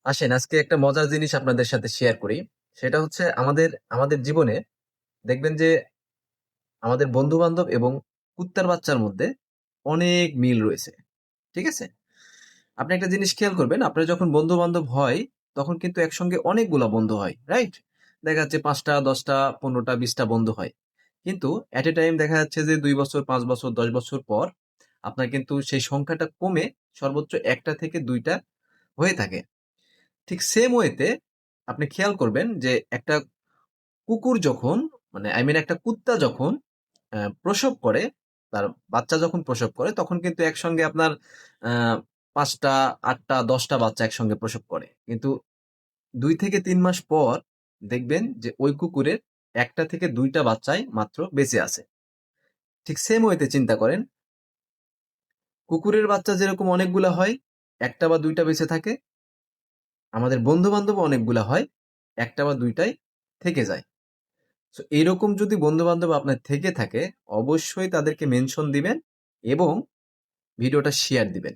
আসেন আজকে একটা মজার জিনিস আপনাদের সাথে শেয়ার করি। সেটা হচ্ছে আমাদের আমাদের জীবনে দেখবেন যে আমাদের বন্ধু-বান্ধব এবং কুত্তার বাচ্চার মধ্যে অনেক মিল রয়েছে। ঠিক আছে? আপনি একটা জিনিস খেয়াল করবেন, আপনার যখন বন্ধু-বান্ধব হয়, তখন কিন্তু একসঙ্গে অনেকগুলা বন্ধু হয়। রাইট? দেখা যাচ্ছে ৫ টা, ১০ টা, ১৫ টা, ২০ টা বন্ধু হয়। কিন্তু এট এ টাইম দেখা যাচ্ছে যে ২ বছর, ৫ বছর, ১০ বছর পর আপনার কিন্তু সেই সংখ্যাটা কমে সর্বোচ্চ ১ টা থেকে ২ টা হয়ে থাকে। ঠিক সেম ওয়েতে আপনি খেয়াল করবেন যে একটা কুকুর যখন মানে আই মিন একটা কুত্তা যখন প্রসব করে, তার বাচ্চা যখন প্রসব করে তখন কিন্তু একসঙ্গে আপনার আ ৫ টা, ৮ টা, ১০ টা বাচ্চা একসঙ্গে প্রসব করে। কিন্তু ২ থেকে ৩ মাস পর দেখবেন যে ওই কুকুরের ১ টা থেকে ২ টা বাচ্চাই মাত্র বেঁচে আছে। ঠিক সেম ওয়েতে চিন্তা করেন, কুকুরের বাচ্চা যেরকম অনেকগুলা হয়, ১ টা বা ২ টা বেঁচে থাকে, আমাদের বন্ধু-বান্ধবও অনেকগুলা হয়, ১ টা বা ২ টাই থেকে যায়। সো এরকম যদি বন্ধু-বান্ধব আপনার থেকে থাকে, অবশ্যই তাদেরকে মেনশন দিবেন এবং ভিডিওটা শেয়ার দিবেন।